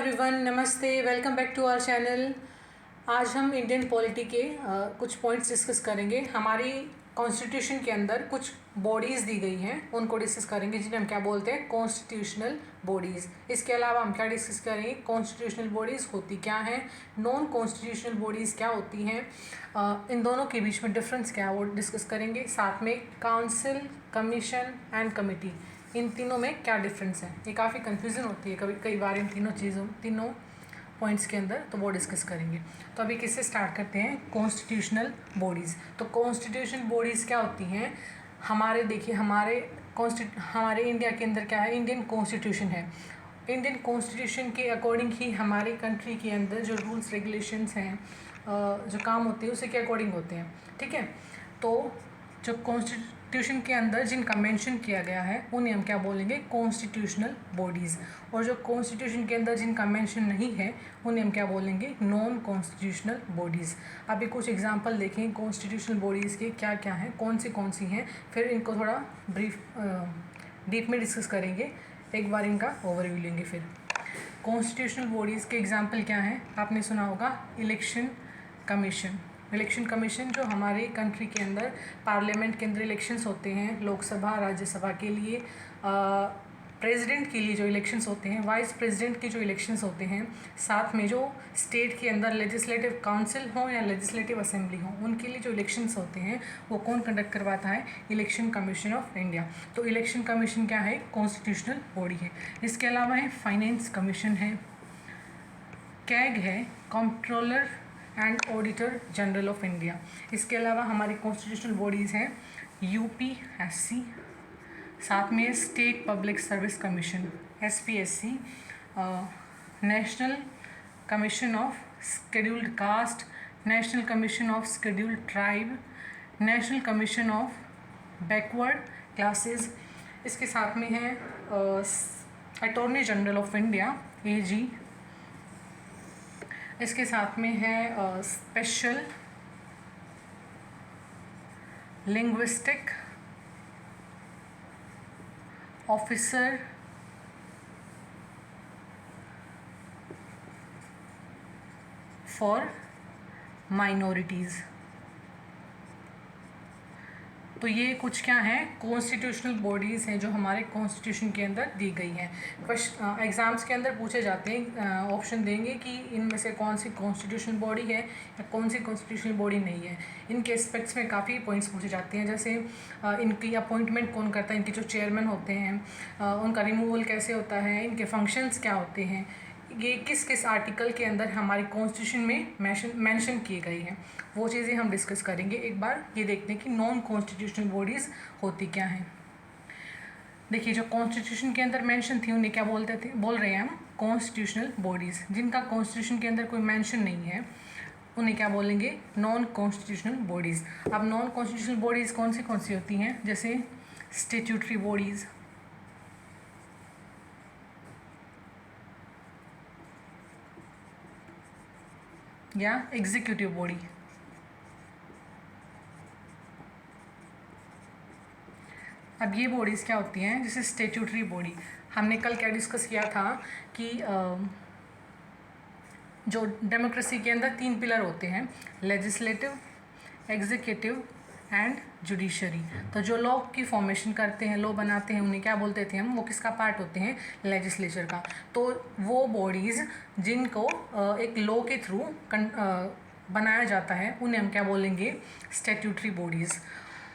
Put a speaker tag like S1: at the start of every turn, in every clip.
S1: Everyone, नमस्ते, welcome back to our channel. आज हम इंडियन पॉलिटी के कुछ पॉइंट्स डिस्कस करेंगे। हमारी कॉन्स्टिट्यूशन के अंदर कुछ बॉडीज़ दी गई हैं, उनको डिस्कस करेंगे जिन्हें हम क्या बोलते हैं, कॉन्स्टिट्यूशनल बॉडीज़। इसके अलावा हम क्या डिस्कस करेंगे, कॉन्स्टिट्यूशनल बॉडीज़ होती क्या हैं, नॉन कॉन्स्टिट्यूशनल बॉडीज़ क्या होती हैं, इन दोनों के बीच में डिफरेंस क्या है वो डिस्कस करेंगे। साथ में काउंसिल, कमीशन एंड कमिटी, इन तीनों में क्या डिफरेंस है। ये काफ़ी कन्फ्यूज़न होती है कई बार इन तीनों पॉइंट्स के अंदर, तो वो डिस्कस करेंगे। तो अभी किससे स्टार्ट करते हैं, कॉन्स्टिट्यूशनल बॉडीज़। तो कॉन्स्टिट्यूशनल बॉडीज़ क्या होती हैं, देखिए हमारे इंडिया के अंदर क्या है, इंडियन कॉन्स्टिट्यूशन है। इंडियन कॉन्स्टिट्यूशन के अकॉर्डिंग ही हमारी कंट्री के अंदर जो रूल्स रेगुलेशंस हैं, जो काम होते हैं, उसी के अकॉर्डिंग होते हैं। ठीक है, तो जो कॉन्स्टिट्यूशन के अंदर जिनका मेंशन किया गया है उन्हें हम क्या बोलेंगे, कॉन्स्टिट्यूशनल बॉडीज़। और जो कॉन्स्टिट्यूशन के अंदर जिनका मेंशन नहीं है उन्हें हम क्या बोलेंगे, नॉन कॉन्स्टिट्यूशनल बॉडीज़। अभी कुछ एग्जांपल देखें कॉन्स्टिट्यूशनल बॉडीज़ के क्या क्या हैं, कौन सी हैं, फिर इनको थोड़ा डीप में डिस्कस करेंगे। एक बार इनका ओवरव्यू लेंगे। फिर कॉन्स्टिट्यूशनल बॉडीज़ के एग्जाम्पल क्या हैं, आपने सुना होगा इलेक्शन कमीशन जो हमारे कंट्री के अंदर पार्लियामेंट के अंदर इलेक्शंस होते हैं, लोकसभा राज्यसभा के लिए, प्रेसिडेंट के लिए जो इलेक्शंस होते हैं, वाइस प्रेसिडेंट के जो इलेक्शंस होते हैं, साथ में जो स्टेट के अंदर लेजिस्लेटिव काउंसिल हो या लेजिस्लेटिव असेंबली हो, उनके लिए जो इलेक्शंस होते हैं वो कौन कंडक्ट करवाता है, इलेक्शन कमीशन ऑफ इंडिया। तो इलेक्शन कमीशन क्या है, कॉन्स्टिट्यूशनल बॉडी है। इसके अलावा है फाइनेंस कमीशन है, कैग है, controller and auditor general of India. इसके अलावा हमारी कॉन्स्टिट्यूशनल बॉडीज़ हैं यूपीएससी, साथ में state public service commission SPSC, national commission of scheduled caste, national commission of scheduled tribe, national commission of backward classes. इसके साथ में है अटॉर्नी जनरल ऑफ इंडिया एजी। इसके साथ में है special linguistic officer for minorities. तो ये कुछ क्या है, कॉन्स्टिट्यूशनल बॉडीज़ हैं जो हमारे कॉन्स्टिट्यूशन के अंदर दी गई हैं। एग्ज़ाम्स के अंदर पूछे जाते हैं, ऑप्शन देंगे कि इनमें से कौन सी कॉन्स्टिट्यूशनल बॉडी है या कौन सी कॉन्स्टिट्यूशनल बॉडी नहीं है। इनके एस्पेक्ट्स में काफ़ी पॉइंट्स पूछे जाते हैं, जैसे इनकी अपॉइंटमेंट कौन करता है, इनके जो चेयरमैन होते हैं उनका रिमूवल कैसे होता है, इनके फंक्शंस क्या होते हैं, ये किस किस आर्टिकल के अंदर हमारी कॉन्स्टिट्यूशन में मेंशन किए गए हैं, वो चीज़ें हम डिस्कस करेंगे। एक बार ये देखते हैं कि नॉन कॉन्स्टिट्यूशनल बॉडीज़ होती क्या हैं। देखिए, जो कॉन्स्टिट्यूशन के अंदर मेंशन थी उन्हें क्या बोल रहे हैं हम, कॉन्स्टिट्यूशनल बॉडीज़। जिनका कॉन्स्टिट्यूशन के अंदर कोई मेंशन नहीं है उन्हें क्या बोलेंगे, नॉन कॉन्स्टिट्यूशनल बॉडीज़। अब नॉन कॉन्स्टिट्यूशनल बॉडीज़ कौन सी होती हैं, जैसे स्टैट्यूटरी बॉडीज़, या एग्जीक्यूटिव बॉडी। अब ये बॉडीज़ क्या होती हैं, जैसे स्टैट्यूटरी बॉडी, हमने कल क्या डिस्कस किया था कि जो डेमोक्रेसी के अंदर 3 पिलर होते हैं, लेजिस्लेटिव, एग्जीक्यूटिव एंड जुडिशरी। तो जो लॉ की फॉर्मेशन करते हैं, लॉ बनाते हैं, उन्हें क्या बोलते थे हम, वो किसका पार्ट होते हैं, लेजिस्लेचर का। तो वो बॉडीज़ जिनको एक लॉ के थ्रू बनाया जाता है उन्हें हम क्या बोलेंगे, स्टैट्यूटरी बॉडीज़।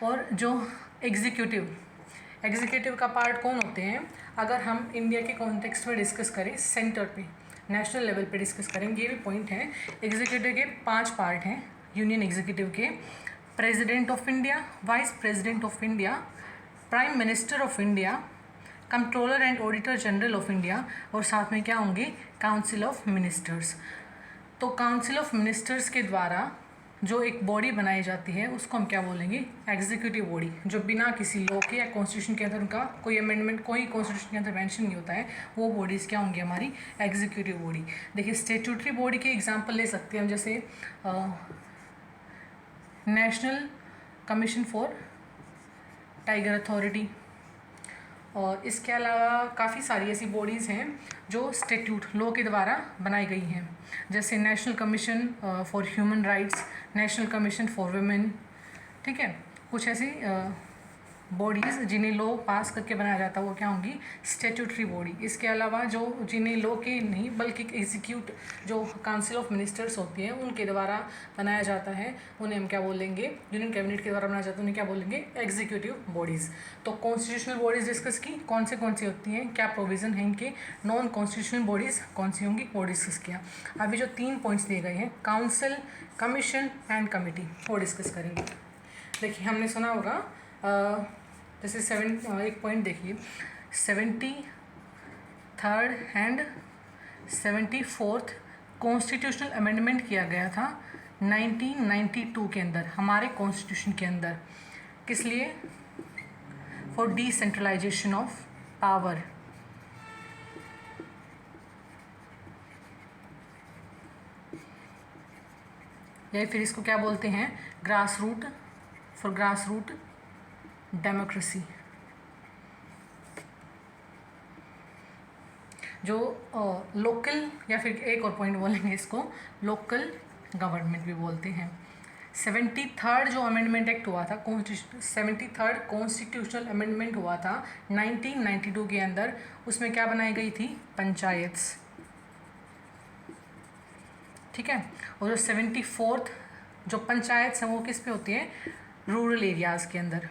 S1: और जो एग्जीक्यूटिव का पार्ट कौन होते हैं, अगर हम इंडिया के कॉन्टेक्स्ट में डिस्कस करें, सेंटर पे नेशनल लेवल पे डिस्कस करेंगे, ये भी पॉइंट है। एग्जीक्यूटिव के 5 पार्ट हैं यूनियन एग्जीक्यूटिव के, president of India, vice president of India, prime minister of India, controller and auditor general of India, और साथ में क्या होंगे, काउंसिल ऑफ मिनिस्टर्स। तो काउंसिल ऑफ मिनिस्टर्स के द्वारा जो एक बॉडी बनाई जाती है उसको हम क्या बोलेंगे, एग्जीक्यूटिव बॉडी, जो बिना किसी लॉ के या कॉन्स्टिट्यूशन के अंदर उनका कोई अमेंडमेंट, कोई कॉन्स्टिट्यूशन के अंदर मेंशन नहीं होता है, वो बॉडीज़ क्या होंगी, हमारी एग्जीक्यूटिव बॉडी। देखिए, स्टैट्यूटरी बॉडी के एग्जांपल ले सकते हैं हम, जैसे national commission for tiger authority, और इसके अलावा काफ़ी सारी ऐसी बॉडीज़ हैं जो स्टैट्यूट लॉ के द्वारा बनाई गई हैं, जैसे national commission for human rights, national commission for women, ठीक है। कुछ ऐसी बॉडीज़ जिन्हें लॉ पास करके बनाया जाता है वो क्या होंगी, स्टैट्यूटरी बॉडी। इसके अलावा जो जिन्हें लॉ के नहीं बल्कि एग्जीक्यूट जो काउंसिल ऑफ मिनिस्टर्स होती हैं उनके द्वारा बनाया जाता है, उन्हें हम क्या बोलेंगे, यूनियन कैबिनेट के द्वारा बनाया जाता है उन्हें क्या बोलेंगे, एग्जीक्यूटिव बॉडीज़। तो कॉन्स्टिट्यूशनल बॉडीज़ डिस्कस की, कौन सी होती हैं, क्या प्रोविज़न है इनके। नॉन कॉन्स्टिट्यूशनल बॉडीज़ कौन सी होंगी वो डिस्कस किया। अभी जो 3 पॉइंट्स दिए गए हैं, काउंसिल, कमीशन एंड कमिटी, वो डिस्कस करेंगे। देखिए हमने सुना होगा जैसे एक पॉइंट देखिए, 73rd and 74th constitutional amendment किया गया था 1992 के अंदर, हमारे कॉन्स्टिट्यूशन के अंदर। किस लिए, फॉर डिसेंट्रलाइजेशन ऑफ पावर। या फिर इसको क्या बोलते हैं, grass root, for grass root democracy. जो लोकल, या फिर एक और पॉइंट बोलेंगे इसको, लोकल गवर्नमेंट भी बोलते हैं। 73rd जो अमेंडमेंट एक्ट हुआ था, 73rd कॉन्स्टिट्यूशनल अमेंडमेंट हुआ था 1992 के अंदर, उसमें क्या बनाई गई थी, पंचायत्स, ठीक है। और जो 74th जो पंचायत हैं वो किस पे होती हैं, रूरल एरियाज़ के अंदर,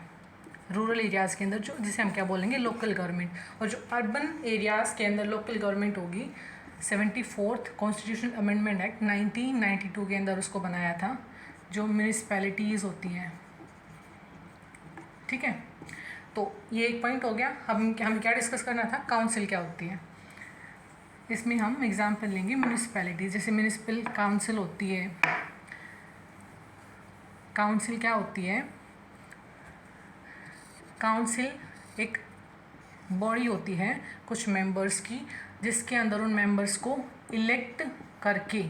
S1: रूरल एरियाज़ के अंदर, जो जिसे हम क्या बोलेंगे, लोकल गवर्नमेंट। और जो अर्बन एरियाज़ के अंदर लोकल गवर्नमेंट होगी, 74th कॉन्स्टिट्यूशनल अमेंडमेंट एक्ट 1992 के अंदर उसको बनाया था, जो म्यूनिसिपैलिटीज़ होती हैं, ठीक है। तो ये एक पॉइंट हो गया। हम क्या डिस्कस करना था, काउंसिल क्या होती है। इसमें हम एग्जाम्पल लेंगे म्यूनिसिपैलिटीज़, जैसे म्यूनिसिपल काउंसिल होती है। काउंसिल क्या होती है, काउंसिल एक बॉडी होती है कुछ मेंबर्स की, जिसके अंदर उन मेंबर्स को इलेक्ट करके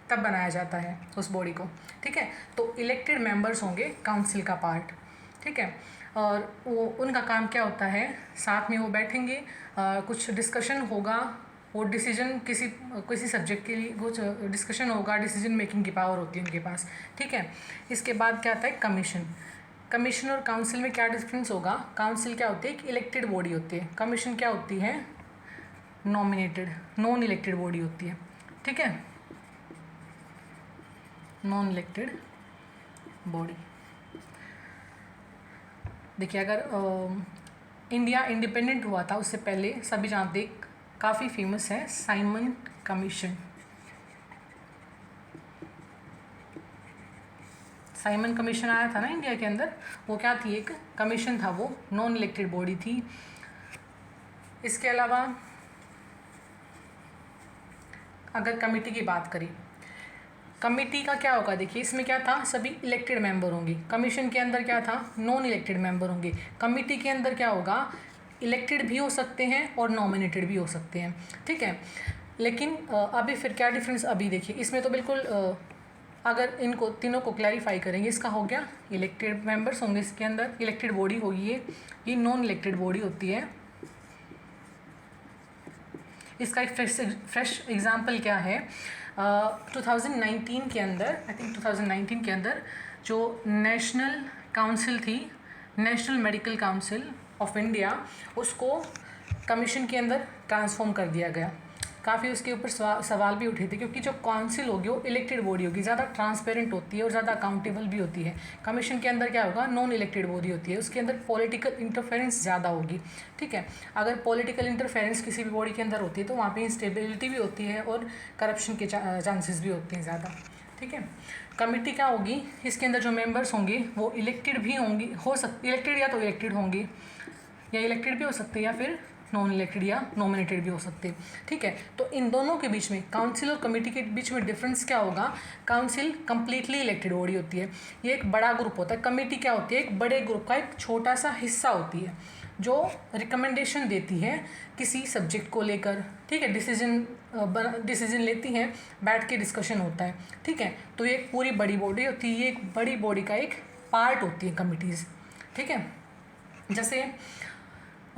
S1: तब बनाया जाता है उस बॉडी को, ठीक है। तो इलेक्टेड मेंबर्स होंगे काउंसिल का पार्ट, ठीक है। और वो उनका काम क्या होता है, साथ में वो बैठेंगे, कुछ डिस्कशन होगा, वो डिसीजन किसी सब्जेक्ट के लिए कुछ डिस्कशन होगा, डिसीजन मेकिंग की पावर होती है उनके पास, ठीक है। इसके बाद क्या आता है, कमीशन। कमीशन और काउंसिल में क्या डिफरेंस होगा, काउंसिल क्या होती है, एक इलेक्टेड बॉडी होती है, कमीशन क्या होती है, नॉमिनेटेड, नॉन इलेक्टेड बॉडी होती है, ठीक है, नॉन इलेक्टेड बॉडी। देखिए अगर इंडिया इंडिपेंडेंट हुआ था उससे पहले सभी जानते, काफ़ी फेमस है साइमन कमीशन। साइमन कमीशन आया था ना इंडिया के अंदर, वो क्या थी, एक कमीशन था, वो नॉन इलेक्टेड बॉडी थी। इसके अलावा अगर कमेटी की बात करें, कमेटी का क्या होगा, देखिए इसमें क्या था, सभी इलेक्टेड मेंबर होंगे। कमीशन के अंदर क्या था, नॉन इलेक्टेड मेंबर होंगे। कमेटी के अंदर क्या होगा, इलेक्टेड भी हो सकते हैं और नॉमिनेटेड भी हो सकते हैं, ठीक है। लेकिन अभी फिर क्या डिफरेंस, अभी देखिए इसमें तो बिल्कुल अगर इनको तीनों को क्लैरिफाई करेंगे, इसका हो गया इलेक्टेड मेंबर्स होंगे, इसके अंदर इलेक्टेड बॉडी होगी, ये नॉन इलेक्टेड बॉडी होती है। इसका एक फ्रेश एग्जांपल क्या है, 2019 के अंदर, आई थिंक 2019 के अंदर जो नेशनल काउंसिल थी, national medical council of India, उसको कमीशन के अंदर ट्रांसफॉर्म कर दिया गया। काफ़ी उसके ऊपर सवाल भी उठे थे, क्योंकि जो काउंसिल होगी वो इलेक्टेड बॉडी होगी, ज़्यादा ट्रांसपेरेंट होती है और ज़्यादा अकाउंटेबल भी होती है। कमीशन के अंदर क्या होगा, नॉन इलेक्टेड बॉडी होती है, उसके अंदर पॉलिटिकल इंटरफेरेंस ज़्यादा होगी, ठीक है। अगर पॉलिटिकल इंटरफेरेंस किसी भी बॉडी के अंदर होती है तो वहाँ पे इंस्टेबिलिटी भी होती है और करप्शन के चांसेस भी होते हैं ज़्यादा, ठीक है। कमेटी क्या होगी, इसके अंदर जो मेंबर्स होंगे वो इलेक्टेड भी होंगे, इलेक्टेड या तो इलेक्टेड होंगे, या इलेक्टेड भी हो सकते हैं, या फिर नॉन इलेक्टेड या नॉमिनेटेड भी हो सकते हैं, ठीक है। तो इन दोनों के बीच में, काउंसिल और कमेटी के बीच में डिफरेंस क्या होगा, काउंसिल कंप्लीटली इलेक्टेड बॉडी होती है, ये एक बड़ा ग्रुप होता है। कमेटी क्या होती है, एक बड़े ग्रुप का एक छोटा सा हिस्सा होती है, जो रिकमेंडेशन देती है किसी सब्जेक्ट को लेकर, ठीक है, डिसीजन लेती हैं, बैठ के डिस्कशन होता है, ठीक है। तो ये एक पूरी बड़ी बॉडी होती है, ये एक बड़ी बॉडी का एक पार्ट होती है कमिटीज़, ठीक है। जैसे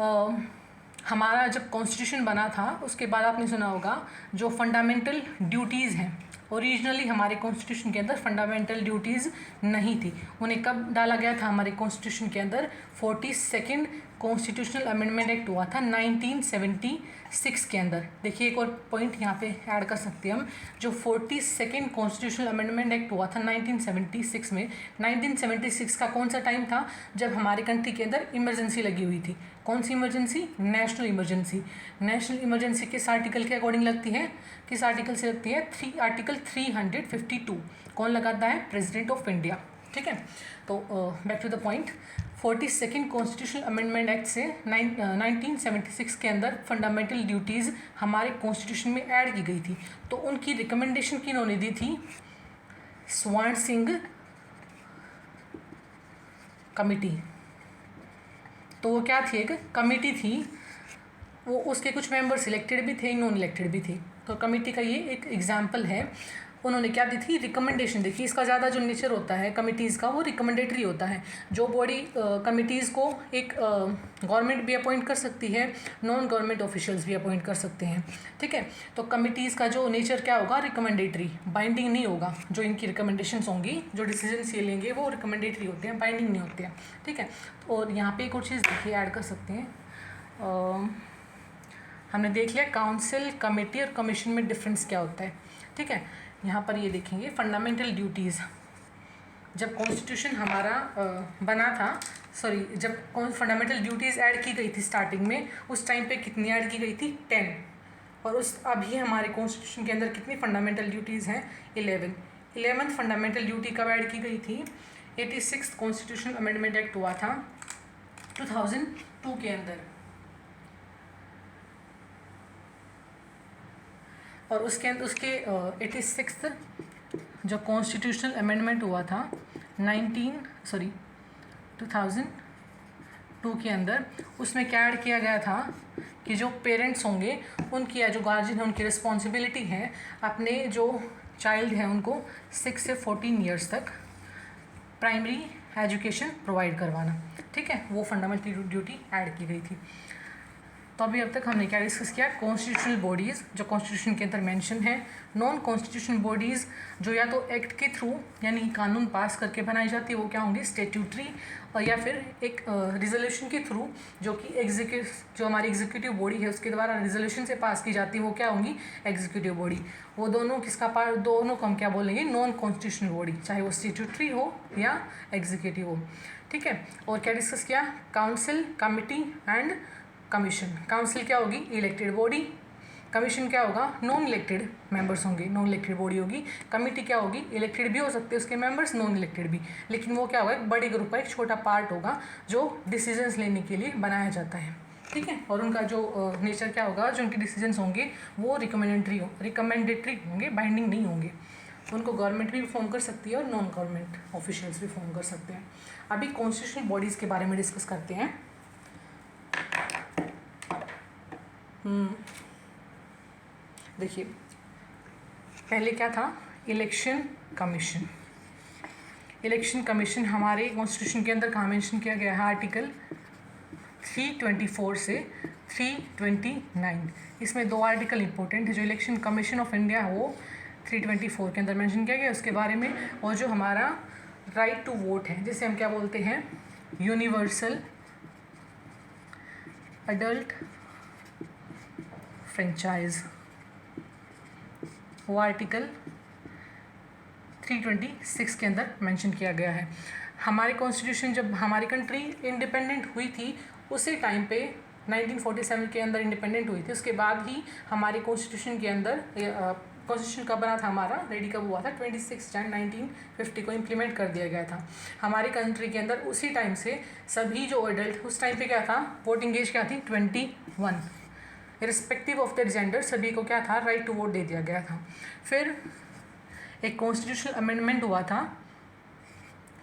S1: हमारा जब कॉन्स्टिट्यूशन बना था उसके बाद आपने सुना होगा जो फंडामेंटल ड्यूटीज़ हैं, ओरिजिनली हमारे कॉन्स्टिट्यूशन के अंदर फंडामेंटल ड्यूटीज़ नहीं थी। उन्हें कब डाला गया था हमारे कॉन्स्टिट्यूशन के अंदर? 42nd कॉन्स्टिट्यूशनल अमेंडमेंट एक्ट हुआ था 1976 के अंदर। देखिए एक और पॉइंट यहाँ पे ऐड कर सकते हैं हम, जो 42nd कॉन्स्टिट्यूशनल अमेंडमेंट एक्ट हुआ था 1976 में। 1976 का कौन सा टाइम था? जब हमारे कंट्री के अंदर इमरजेंसी लगी हुई थी। कौन सी emergency? National emergency. National emergency किस आर्टिकल के अकॉर्डिंग लगती है? किस आर्टिकल से लगती है? आर्टिकल 352। कौन लगाता है? President of India. ठीक है, तो back to the point. 42nd constitutional amendment act से 1976 के अंदर फंडामेंटल ड्यूटीज़ हमारे कॉन्स्टिट्यूशन में ऐड की गई थी। तो उनकी रिकमेंडेशन किन्होंने दी थी? स्वर्ण सिंह कमेटी। तो वो क्या थी? एक कमेटी थी, वो उसके कुछ मेंबर सिलेक्टेड भी थे, नॉन इलेक्टेड भी थे। तो कमेटी का ये एक एग्जाम्पल है। उन्होंने क्या दी थी? रिकमेंडेशन। देखिए इसका ज़्यादा जो नेचर होता है कमिटीज़ का वो रिकमेंडेटरी होता है। जो बॉडी कमिटीज़ को एक गवर्नमेंट भी अपॉइंट कर सकती है, नॉन गवर्नमेंट ऑफिशियल्स भी अपॉइंट कर सकते हैं। ठीक है, तो कमिटीज़ का जो नेचर क्या होगा? रिकमेंडेटरी, बाइंडिंग नहीं होगा। जो इनकी रिकमेंडेशंस होंगी, जो डिसीजंस ये लेंगे वो रिकमेंडेटरी होते हैं, बाइंडिंग नहीं होते हैं। ठीक है, और यहाँ पर एक और चीज़ देखिए ऐड कर सकते हैं। हमने देख लिया काउंसिल, कमेटी और कमीशन में डिफरेंस क्या होता है। ठीक है, यहाँ पर ये देखेंगे फंडामेंटल ड्यूटीज़। जब कॉन्स्टिट्यूशन हमारा बना था, सॉरी जब फंडामेंटल ड्यूटीज़ ऐड की गई थी स्टार्टिंग में, उस टाइम पे कितनी ऐड की गई थी? 10। और उस अभी हमारे कॉन्स्टिट्यूशन के अंदर कितनी फंडामेंटल ड्यूटीज़ हैं? 11। 11th फंडामेंटल ड्यूटी कब ऐड की गई थी? 86th कॉन्स्टिट्यूशनल अमेंडमेंट एक्ट हुआ था 2002 के अंदर। और उसके 86th जो कॉन्स्टिट्यूशनल अमेंडमेंट हुआ था 2002 के अंदर, उसमें क्या ऐड किया गया था कि जो पेरेंट्स होंगे उनकी या जो गार्जियन है उनकी रिस्पॉन्सिबिलिटी है अपने जो चाइल्ड हैं उनको 6 से 14 ईयर्स तक प्राइमरी एजुकेशन प्रोवाइड करवाना। ठीक है, वो फंडामेंटल ड्यूटी ऐड की गई थी। तो अभी अब तक हमने क्या डिस्कस किया? कॉन्स्टिट्यूशनल बॉडीज़ जो कॉन्स्टिट्यूशन के अंदर मेंशन है, नॉन कॉन्स्टिट्यूशनल बॉडीज़ जो या तो एक्ट के थ्रू यानी कानून पास करके बनाई जाती है, वो क्या होंगी? स्टेट्यूटरी, और या फिर एक रिजोल्यूशन के थ्रू जो कि जो हमारी एग्जीक्यूटिव बॉडी है उसके द्वारा रिजोल्यूशन से पास की जाती है, वो क्या होंगी? Executive body. वो दोनों किसका पार्ट? दोनों को हम क्या बोलेंगे? नॉन कॉन्स्टिट्यूशनल बॉडी, चाहे वो स्टेट्यूटरी हो या एग्जीक्यूटिव हो। ठीक है, और क्या डिस्कस किया? Council, committee and commission. Council क्या होगी? Elected body. कमीशन क्या होगा? नॉन इलेक्टेड मेंबर्स होंगे, नॉन इलेक्टेड बॉडी होगी। कमेटी क्या होगी? इलेक्टेड भी हो सकते हैं उसके मेंबर्स, नॉन इलेक्टेड भी, लेकिन वो क्या होगा? एक बड़े ग्रुप का एक छोटा पार्ट होगा जो डिसीजंस लेने के लिए बनाया जाता है। ठीक है, और उनका जो नेचर क्या होगा? जो उनके डिसीजंस होंगे वो रिकमेंडेटरी होंगे, बाइंडिंग नहीं होंगे। उनको गवर्नमेंट भी फॉर्म कर सकती है और नॉन गवर्नमेंट ऑफिशियल्स भी फॉर्म कर सकते हैं। अभी कॉन्स्टिट्यूशनल बॉडीज़ के बारे में डिस्कस करते हैं। देखिए पहले क्या था? Election commission. इलेक्शन कमीशन हमारे कॉन्स्टिट्यूशन के अंदर कहाँ मेंशन किया गया है? आर्टिकल 324 से 329। इसमें 2 आर्टिकल इंपॉर्टेंट है। जो इलेक्शन कमीशन ऑफ इंडिया है वो 324 के अंदर मेंशन किया गया उसके बारे में, और जो हमारा राइट टू वोट है जिसे हम क्या बोलते हैं? यूनिवर्सल अडल्ट फ्रेंचाइज, वो आर्टिकल 326 के अंदर मेंशन किया गया है। हमारी कॉन्स्टिट्यूशन जब हमारी कंट्री इंडिपेंडेंट हुई थी उसी टाइम पे 1947 के अंदर इंडिपेंडेंट हुई थी। उसके बाद ही हमारे कॉन्स्टिट्यूशन के अंदर कॉन्स्टिट्यूशन कब बना था? हमारा रेडी कब हुआ था? 26 जनवरी 1950 को इम्प्लीमेंट कर दिया गया था हमारी कंट्री के अंदर। उसी टाइम से सभी जो एडल्ट, उस टाइम पे क्या था? वोटिंग एज क्या थी? 21। रिस्पेक्टिव ऑफ द जेंडर सभी को क्या था? राइट टू वोट दे दिया गया था। फिर एक कॉन्स्टिट्यूशनल अमेंडमेंट हुआ था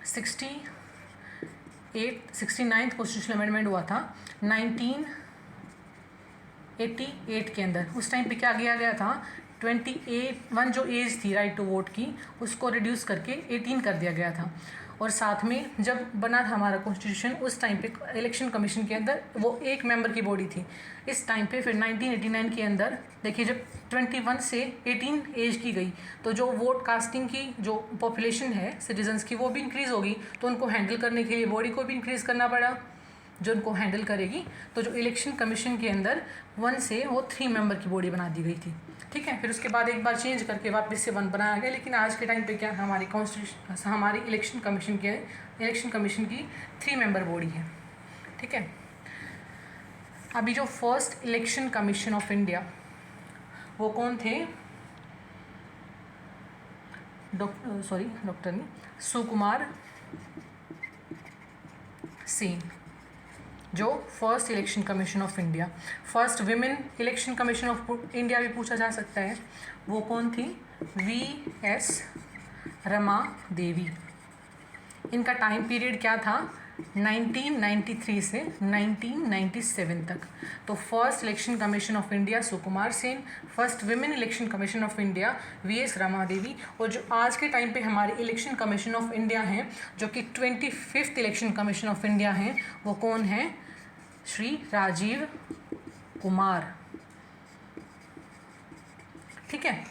S1: 69th कॉन्स्टिट्यूशनल अमेंडमेंट हुआ था 1988 के अंदर। उस टाइम पे क्या किया गया था? 21 जो एज थी राइट टू वोट की उसको रिड्यूस करके 18 कर दिया गया था। और साथ में जब बना था हमारा कॉन्स्टिट्यूशन उस टाइम पे इलेक्शन कमीशन के अंदर वो एक मेंबर की बॉडी थी। इस टाइम पे फिर 1989 के अंदर देखिए जब 21 से 18 एज की गई तो जो वोट कास्टिंग की जो पॉपुलेशन है सिटीजन्स की वो भी इंक्रीज़ होगी, तो उनको हैंडल करने के लिए बॉडी को भी इंक्रीज़ करना पड़ा जो उनको हैंडल करेगी। तो जो इलेक्शन कमीशन के अंदर 1 से वो 3 मेंबर की बॉडी बना दी गई थी। ठीक है, फिर उसके बाद एक बार चेंज करके वापस से 1 बनाया गया, लेकिन आज के टाइम पे क्या हमारी कॉन्स्टिट्यूशन हमारी इलेक्शन कमीशन की 3 मेंबर बॉडी है। ठीक है, अभी जो first election commission of India वो कौन थे? डॉक्टर सुकुमार सेन, जो first election commission of India. First women election commission of India भी पूछा जा सकता है, वो कौन थी? VS रमा देवी। इनका टाइम पीरियड क्या था? 1993 से 1997 तक। तो first election commission of India Sukumar Sen, first women election commission of India VS Rama Devi, और जो आज के टाइम पे हमारे इलेक्शन कमीशन ऑफ इंडिया हैं जो कि 25th election commission of India हैं वो कौन है? श्री राजीव कुमार। ठीक है,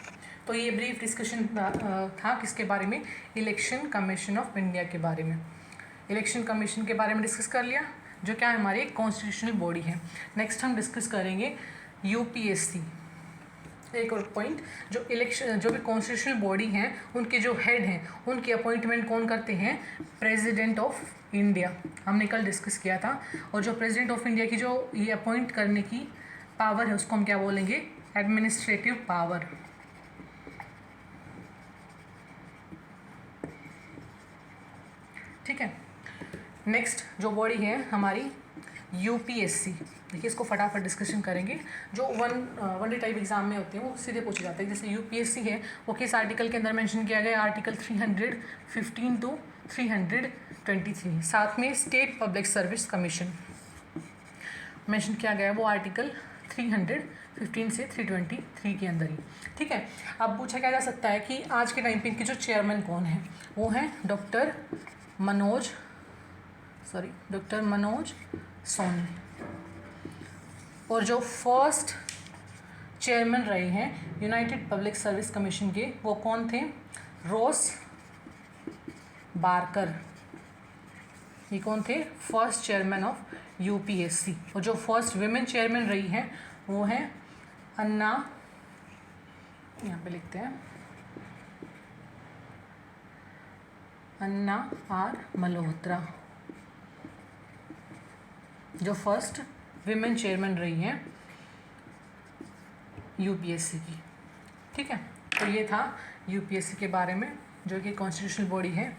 S1: तो ये ब्रीफ डिस्कशन था किसके बारे में? इलेक्शन कमीशन ऑफ इंडिया के बारे में। इलेक्शन कमीशन के बारे में डिस्कस कर लिया, जो क्या हमारी कॉन्स्टिट्यूशनल बॉडी है। नेक्स्ट हम डिस्कस करेंगे UPSC। एक और पॉइंट, जो भी कॉन्स्टिट्यूशनल बॉडी हैं उनके जो हेड हैं उनकी अपॉइंटमेंट कौन करते हैं? President of India. हमने कल डिस्कस किया था। और जो प्रेसिडेंट ऑफ इंडिया की जो ये अपॉइंट करने की पावर है उसको हम क्या बोलेंगे? Administrative power. ठीक है, नेक्स्ट जो बॉडी है हमारी UPSC। देखिए इसको फटाफट डिस्कशन करेंगे। जो वन डे टाइप एग्जाम में होते हैं वो सीधे पूछे जाते हैं। जैसे UPSC है वो किस आर्टिकल के अंदर मेंशन किया गया? Article 315 to 323। साथ में state public service commission mention किया गया है, वो आर्टिकल 315 से 323 के अंदर ही। ठीक है, अब पूछा क्या जा सकता है कि आज के टाइम पे इनके जो चेयरमैन कौन है? वो हैं डॉक्टर मनोज सोनी। और जो फर्स्ट चेयरमैन रहे हैं यूनाइटेड पब्लिक सर्विस कमीशन के वो कौन थे? रोस बारकर। ये कौन थे? First chairman of UPSC। और जो फर्स्ट विमेन चेयरमैन रही हैं वो हैं अन्ना, यहाँ पे लिखते हैं अन्ना आर मल्होत्रा, जो फर्स्ट विमेन चेयरमैन रही हैं UPSC की। ठीक है, तो ये था UPSC के बारे में जो कि कॉन्स्टिट्यूशनल बॉडी है।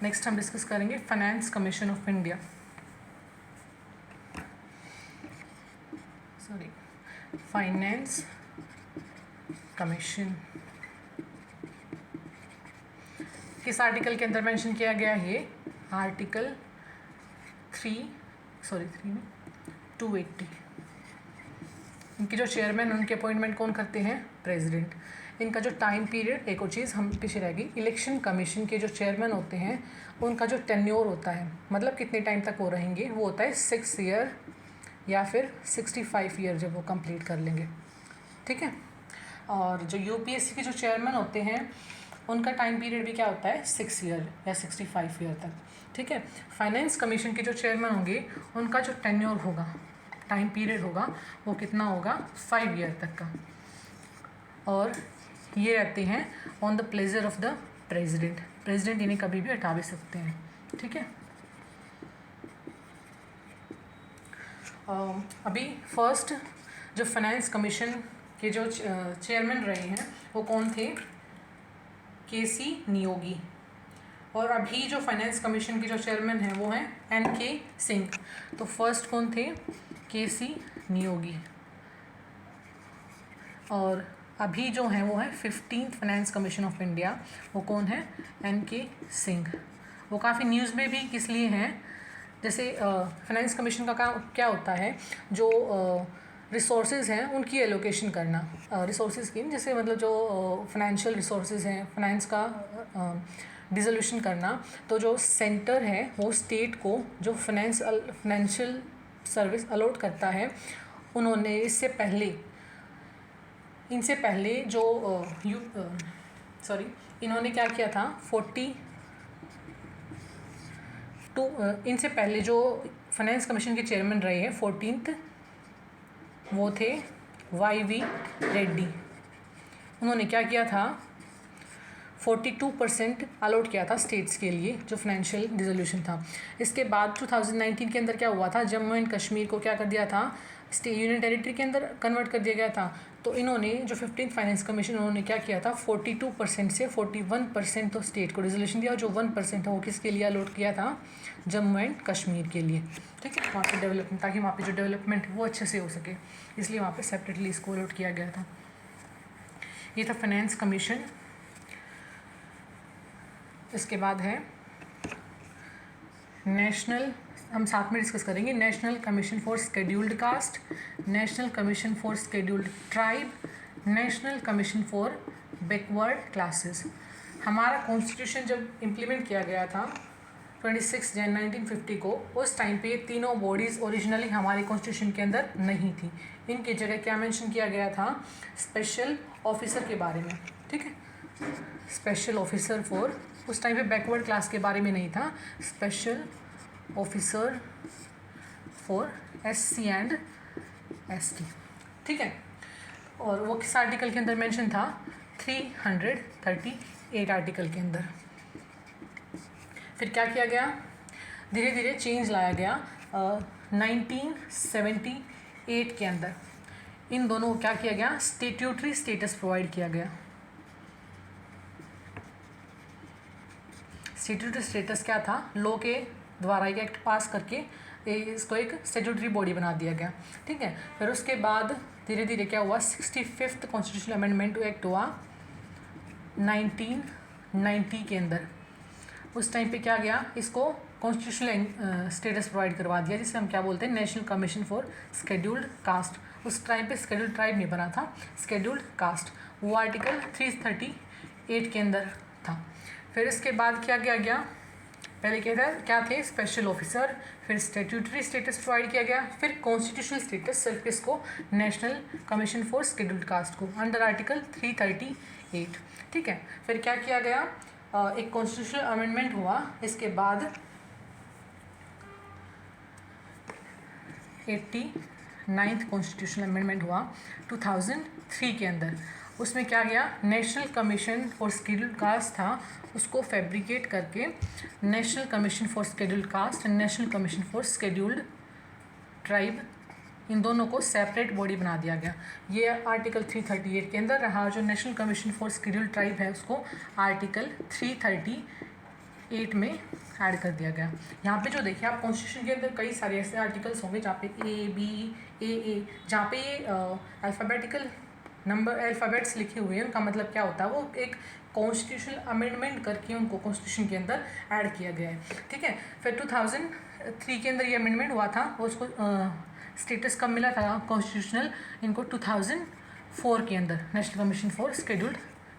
S1: नेक्स्ट हम डिस्कस करेंगे finance commission of India. Finance commission किस आर्टिकल के अंदर मेंशन किया गया है? आर्टिकल 280। इनके जो चेयरमैन उनके अपॉइंटमेंट कौन करते हैं? प्रेसिडेंट। इनका जो टाइम पीरियड, एक और चीज़ हम पीछे रह गई, इलेक्शन कमीशन के जो चेयरमैन होते हैं उनका जो टेन्योर होता है, मतलब कितने टाइम तक वो रहेंगे, वो होता है 6 ईयर या फिर 65 ईयर जब वो कंप्लीट कर लेंगे। ठीक है, और जो UPSC के जो चेयरमैन होते हैं उनका टाइम पीरियड भी क्या होता है? 6 ईयर या 65 ईयर तक। ठीक है, फाइनेंस कमीशन के जो चेयरमैन होंगे उनका जो टेन्योर होगा, टाइम पीरियड होगा, वो कितना होगा? 5 ईयर तक का। और ये रहते हैं on the pleasure of the president. President इन्हें कभी भी हटा भी सकते हैं। ठीक है, अभी फर्स्ट जो फाइनेंस कमीशन के जो चेयरमैन रहे हैं वो कौन थे? KC नियोगी। और अभी जो फाइनेंस कमीशन के जो चेयरमैन हैं वो हैं NK सिंह। तो फर्स्ट कौन थे? KC नियोगी। और अभी जो हैं वो है 15th finance commission of India, वो कौन है? NK सिंह। वो काफ़ी न्यूज़ में भी किस लिए हैं? जैसे फाइनेंस कमीशन का काम क्या होता है? जो रिसोर्सेज हैं उनकी एलोकेशन करना, रिसोर्सेज की, जैसे मतलब जो फाइनेंशियल रिसोर्सेज हैं, फाइनेंस का डिसोल्यूशन करना, तो जो सेंटर है वो स्टेट को जो फाइनेंशियल सर्विस अलॉट करता है, उन्होंने इनसे पहले जो इन्होंने क्या किया था, इनसे पहले जो फाइनेंस कमीशन के चेयरमैन रहे हैं 14th, वो थे YV रेड्डी। उन्होंने क्या किया था, 42% अलॉट किया था स्टेट्स के लिए जो फाइनेंशियल डिसोल्यूशन था। इसके बाद 2019 के अंदर क्या हुआ था, जम्मू एंड कश्मीर को क्या कर दिया था, यूनियन टेरिटरी के अंदर कन्वर्ट कर दिया गया था। तो इन्होंने जो 15th फाइनेंस कमीशन, उन्होंने क्या किया था, 42% से 41% तो स्टेट को डिसोल्यूशन दिया, और जो 1% था वो किसके लिए अलॉट किया था, जम्मू एंड कश्मीर के लिए। ठीक है, वहाँ पे डेवलपमेंट, ताकि वहाँ पे जो डेवलपमेंट वो अच्छे से हो सके, इसलिए वहाँ पे सेपरेटली इसको अलॉट किया गया था। ये था फाइनेंस कमीशन। इसके बाद है नेशनल, हम साथ में डिस्कस करेंगे, national commission for scheduled cast, national commission for scheduled tribe, national commission for backward classes. हमारा कॉन्स्टिट्यूशन जब इम्प्लीमेंट किया गया था 26 जनवरी 1950 को, उस टाइम पे ये तीनों बॉडीज़ ओरिजिनली हमारे कॉन्स्टिट्यूशन के अंदर नहीं थी। इनकी जगह क्या मेंशन किया गया था, स्पेशल ऑफिसर के बारे में। ठीक है, स्पेशल ऑफिसर फॉर, उस टाइम पे बैकवर्ड क्लास के बारे में नहीं था, special officer for SC and ST। ठीक है, और वो किस आर्टिकल के अंदर मेंशन था, 338 आर्टिकल के अंदर। फिर क्या किया गया, धीरे धीरे चेंज लाया गया 1978 के अंदर। इन दोनों को क्या किया गया, स्टेट्यूटरी स्टेटस प्रोवाइड किया गया। स्टेट्यूटरी स्टेटस क्या था, लॉ के द्वारा एक एक्ट पास करके इसको एक स्टेट्यूटरी बॉडी बना दिया गया। ठीक है, फिर उसके बाद धीरे धीरे क्या हुआ, 65th कॉन्स्टिट्यूशनल अमेंडमेंट एक्ट हुआ 1990 के अंदर। उस टाइम पे क्या गया, इसको कॉन्स्टिट्यूशनल स्टेटस प्रोवाइड करवा दिया, जिसे हम क्या बोलते हैं, national commission for scheduled cast. उस टाइम पे शेड्यूल्ड ट्राइब नहीं बना था, शेड्यूल्ड कास्ट, वो आर्टिकल 338 के अंदर था। फिर इसके बाद क्या किया गया, पहले क्या थे, स्पेशल ऑफिसर, फिर स्टेट्यूटरी स्टेटस प्रोवाइड किया गया, फिर कॉन्स्टिट्यूशनल स्टेटस सिर्फ इसको national commission for scheduled cast को अंडर आर्टिकल 338। ठीक है, फिर क्या किया गया, एक कॉन्स्टिट्यूशनल अमेंडमेंट हुआ। इसके बाद 89th कॉन्स्टिट्यूशनल अमेंडमेंट हुआ 2003 के अंदर। उसमें क्या गया, national commission for scheduled caste था, उसको फैब्रिकेट करके national commission for scheduled caste and national commission for scheduled tribe, इन दोनों को सेपरेट बॉडी बना दिया गया। ये आर्टिकल 338 के अंदर रहा। जो national commission for scheduled tribe है उसको आर्टिकल 338 में ऐड कर दिया गया। यहाँ पे जो देखिए आप, कॉन्स्टिट्यूशन के अंदर कई सारे ऐसे आर्टिकल्स होंगे जहाँ पे A, B, AA, जहाँ पे ये अल्फ़ाबेटिकल नंबर अल्फ़ाबेट्स लिखे हुए हैं, उनका मतलब क्या होता है, वो एक कॉन्स्टिट्यूशनल अमेंडमेंट करके उनको कॉन्स्टिट्यूशन के अंदर ऐड किया गया है। ठीक है, फिर 2003 के अंदर ये अमेंडमेंट हुआ था, उसको स्टेटस कब मिला था कॉन्स्टिट्यूशनल, इनको 2004 के अंदर, national commission for scheduled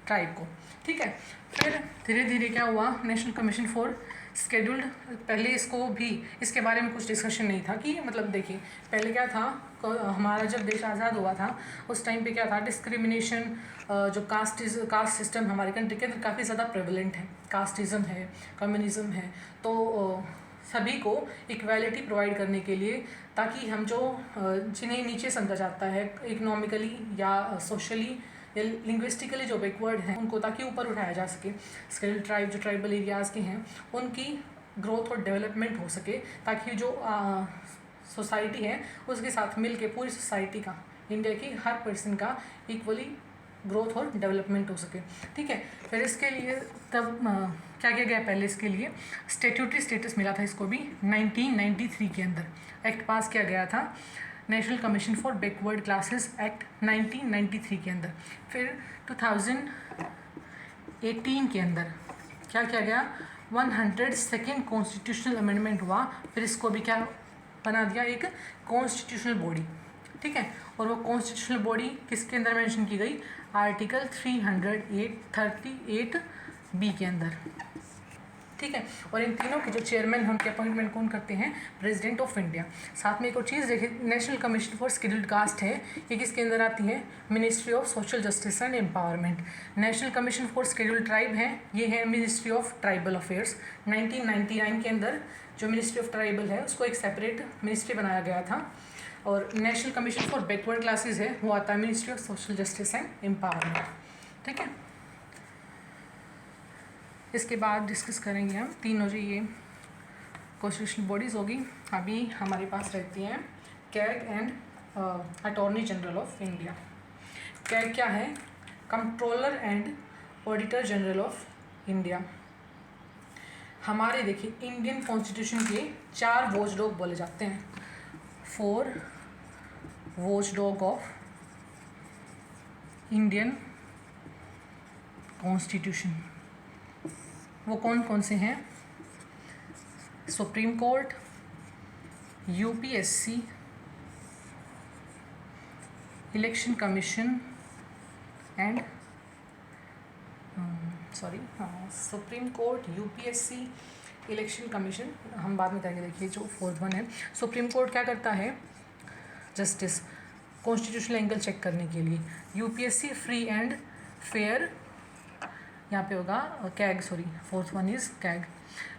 S1: tribe को। ठीक है, फिर धीरे धीरे क्या हुआ, नेशनल कमीशन फॉर शेड्यूल्ड, पहले इसको भी, इसके बारे में कुछ डिस्कशन नहीं था कि मतलब देखिए पहले क्या था, हमारा जब देश आज़ाद हुआ था उस टाइम पे क्या था, डिस्क्रिमिनेशन, जो कास्ट सिस्टम हमारे कंट्री के अंदर काफ़ी ज़्यादा प्रेवलेंट है, कास्टिज़म है, कम्युनिज़म है। तो सभी को इक्वालिटी प्रोवाइड करने के लिए, ताकि हम जो जिन्हें नीचे समझा जाता है इकोनॉमिकली या सोशली या लिंग्विस्टिकली जो बैकवर्ड हैं, उनको ताकि ऊपर उठाया जा सके। शेड्यूल्ड ट्राइब जो ट्राइबल एरियाज़ के हैं उनकी ग्रोथ और डेवलपमेंट हो सके, ताकि जो सोसाइटी है उसके साथ मिल के पूरी सोसाइटी का, इंडिया की हर पर्सन का इक्वली ग्रोथ और डेवलपमेंट हो सके। ठीक है, फिर इसके लिए तब क्या किया गया, पहले इसके लिए स्टेट्यूटरी स्टेटस मिला था इसको भी 1993 के अंदर, एक्ट पास किया गया था, national commission for backward classes act 1993 के अंदर। फिर 2018 के अंदर क्या किया गया, 102nd कॉन्स्टिट्यूशनल अमेंडमेंट हुआ, फिर इसको भी क्या बना दिया, एक कॉन्स्टिट्यूशनल बॉडी। ठीक है, और वो कॉन्स्टिट्यूशनल बॉडी किसके अंदर मेंशन की गई, आर्टिकल 338B के अंदर। ठीक है। और इन तीनों के जो चेयरमैन हैं उनके अपॉइंटमेंट कौन करते हैं? President of India. साथ में एक और चीज़ देखिए, national commission for scheduled cast है, ये किसके अंदर आती है? Ministry of social justice and empowerment. National commission for scheduled tribe है, ये है मिनिस्ट्री ऑफ ट्राइबल अफेयर्स। 1999 के अंदर जो मिनिस्ट्री ऑफ ट्राइबल है उसको एक सेपरेट मिनिस्ट्री बनाया गया था। और national commission for backward classes है, वो आता है ministry of social justice and empowerment. ठीक है। इसके बाद डिस्कस करेंगे हम तीनों जो ये कॉन्स्टिट्यूशनल बॉडीज़ होगी। अभी हमारे पास रहती हैं CAG and attorney general of India. CAG क्या है? Controller and auditor general of India. हमारे देखिए इंडियन कॉन्स्टिट्यूशन के 4 वॉचडॉग बोले जाते हैं। 4 वॉचडॉग ऑफ इंडियन कॉन्स्टिट्यूशन। वो कौन कौन से हैं? Supreme court, UPSC, election commission and supreme court, UPSC, election commission हम बाद में करेंगे। देखिए जो 4th वन है, सुप्रीम कोर्ट क्या करता है? जस्टिस, कॉन्स्टिट्यूशनल एंगल चेक करने के लिए। यूपीएससी फ्री एंड फेयर, यहाँ पे होगा CAG, 4th one is CAG.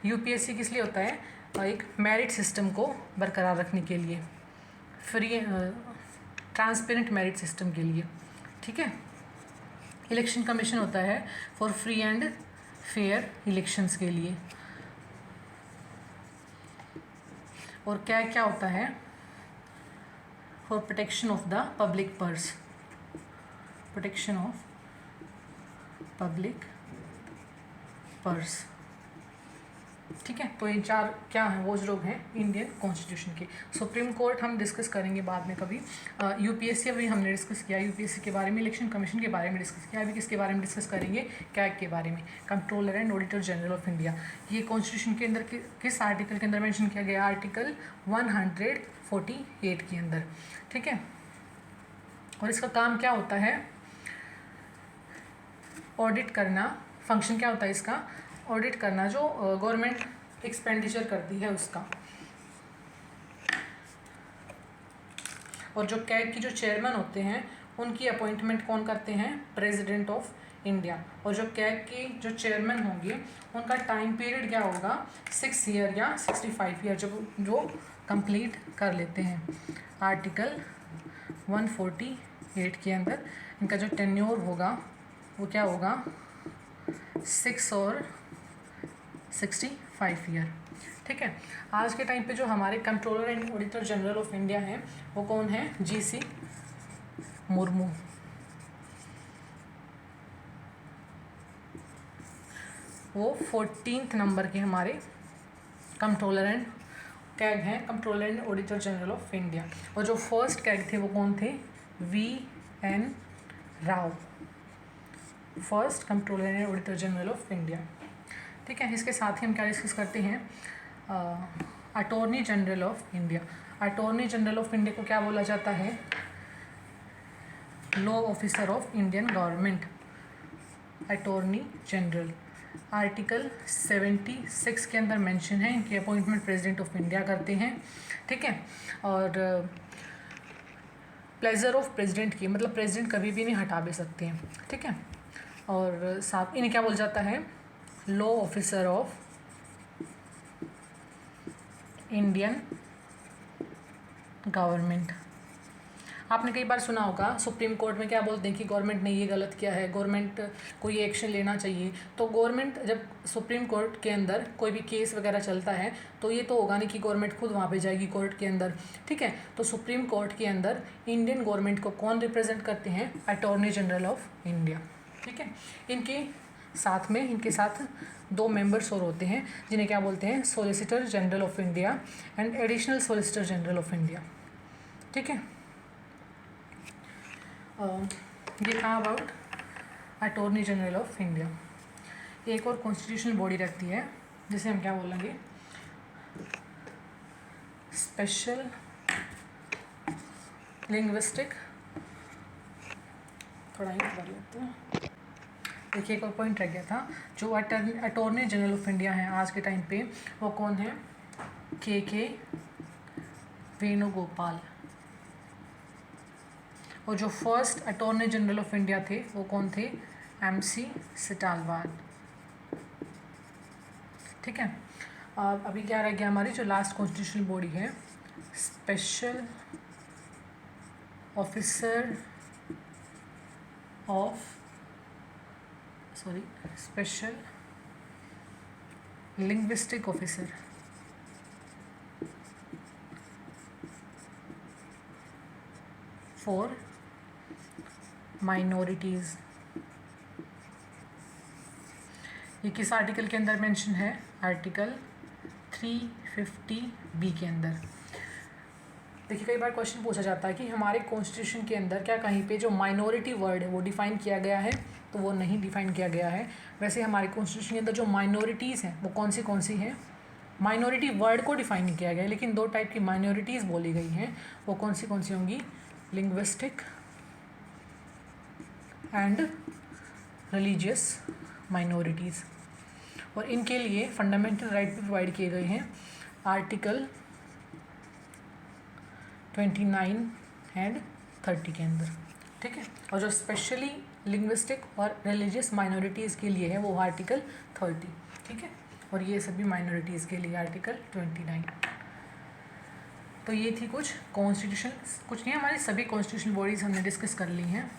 S1: UPSC किस लिए होता है? एक मेरिट सिस्टम को बरकरार रखने के लिए, फ्री ट्रांसपेरेंट मेरिट सिस्टम के लिए। ठीक है। इलेक्शन कमीशन होता है for free and fair elections के लिए। और कैग क्या होता है? For protection of the public purse, protection of public purse. ठीक है। तो ये 4 क्या हैं? वॉचडॉग हैं इंडियन कॉन्स्टिट्यूशन के। सुप्रीम कोर्ट हम डिस्कस करेंगे बाद में कभी। यूपीएससी अभी हमने डिस्कस किया, यूपीएससी के बारे में, इलेक्शन कमीशन के बारे में डिस्कस किया। अभी किसके बारे में डिस्कस करेंगे? कैग के बारे में, controller and auditor general of India. ये कॉन्स्टिट्यूशन के अंदर किस आर्टिकल के अंदर मेंशन किया गया? आर्टिकल 148 के अंदर। ठीक है। और इसका काम क्या होता है? ऑडिट करना। फंक्शन क्या होता है इसका? ऑडिट करना, जो गवर्नमेंट एक्सपेंडिचर करती है उसका। और जो कैग की जो चेयरमैन होते हैं उनकी अपॉइंटमेंट कौन करते हैं? President of India. और जो कैग के जो चेयरमैन होंगे उनका टाइम पीरियड क्या होगा? 6 ईयर या 65 ईयर, जो कंप्लीट कर लेते हैं। आर्टिकल 148 के अंदर इनका जो टेन्योर होगा वो क्या होगा? 6 और 65 ईयर। ठीक है। आज के टाइम पे जो हमारे controller and auditor general of India हैं वो कौन है? जीसी मुर्मू। वो 14th नंबर के हमारे कंट्रोलर एंड कैग हैं, controller and auditor general of India. और जो फर्स्ट कैग थे वो कौन थे? VN Rao, first controller and auditor general of India. ठीक है। इसके साथ ही हम क्या डिस्कस करते हैं? Attorney general of India. Attorney general of India को क्या बोला जाता है? Law officer of Indian government, attorney general. Article 76 के अंदर मेंशन है, इनकी अपॉइंटमेंट प्रेसिडेंट ऑफ इंडिया करते हैं। ठीक है। और प्लेजर ऑफ प्रेसिडेंट की, मतलब प्रेसिडेंट कभी भी नहीं हटा भी सकते हैं। ठीक है। और साथ इन्हें क्या बोला जाता है? Law officer of Indian government. आपने कई बार सुना होगा सुप्रीम कोर्ट में क्या बोलते हैं कि गवर्नमेंट ने ये गलत किया है, गवर्नमेंट को ये एक्शन लेना चाहिए। तो गवर्नमेंट जब सुप्रीम कोर्ट के अंदर कोई भी केस वगैरह चलता है तो ये तो होगा नहीं कि गवर्नमेंट खुद वहाँ पे जाएगी कोर्ट के अंदर। ठीक है। तो सुप्रीम कोर्ट के अंदर इंडियन गवर्नमेंट को कौन रिप्रेजेंट करते हैं? Attorney general of India. ठीक है। इनके साथ 2 मेंबर्स और होते हैं जिन्हें क्या बोलते हैं? Solicitor general of India and additional solicitor general of India. ठीक है। ये था about attorney general of India. एक और कॉन्स्टिट्यूशनल बॉडी रहती है जिसे हम क्या बोलेंगे? स्पेशल लिंग्विस्टिक, थोड़ा ही कर लेते हैं, देखिए एक और पॉइंट रह गया था, जो अटॉर्नी जनरल ऑफ इंडिया हैं आज के टाइम पे वो कौन है? के वेणुगोपाल। और जो first attorney general of India थे वो कौन थे? MC सिटालवार। ठीक है। अभी क्या रह गया हमारी जो लास्ट कॉन्स्टिट्यूशनल बॉडी है, special officer of special linguistic officer for minorities. ये किस आर्टिकल के अंदर मेंशन है? आर्टिकल 350B के अंदर। देखिए कई बार क्वेश्चन पूछा जाता है कि हमारे कॉन्स्टिट्यूशन के अंदर क्या कहीं पे जो माइनॉरिटी वर्ड है वो डिफ़ाइन किया गया है? तो वो नहीं डिफ़ाइन किया गया है। वैसे हमारे कॉन्स्टिट्यूशन के अंदर जो माइनॉरिटीज़ हैं वो कौन सी हैं? माइनॉरिटी वर्ड को डिफ़ाइन नहीं किया गया है, लेकिन 2 टाइप की माइनॉरिटीज़ बोली गई हैं। वो कौन सी होंगी? Linguistic and religious minorities. और इनके लिए फंडामेंटल राइट भी प्रोवाइड किए गए हैं आर्टिकल 29 एंड 30 के अंदर। ठीक है। और जो स्पेशली लिंग्विस्टिक और रिलीजियस माइनॉरिटीज़ के लिए है वो आर्टिकल 30। ठीक है। और ये सभी माइनॉरिटीज़ के लिए आर्टिकल 29। तो ये थी कुछ कॉन्स्टिट्यूशन, कुछ नहीं हमारी सभी कॉन्स्टिट्यूशनल बॉडीज़ हमने डिस्कस कर ली हैं।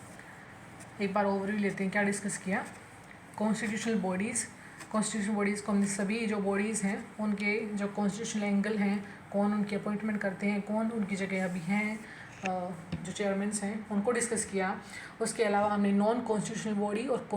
S1: एक बार ओवरव्यू लेते हैं क्या डिस्कस किया। कॉन्स्टिट्यूशनल बॉडीज़ को हमने सभी जो बॉडीज़ हैं उनके जो कॉन्स्टिट्यूशनल एंगल हैं, कौन उनकी अपॉइंटमेंट करते हैं, कौन उनकी जगह अभी हैं, जो चेयरमैन्स हैं उनको डिस्कस किया। उसके अलावा हमने नॉन कॉन्स्टिट्यूशनल बॉडी और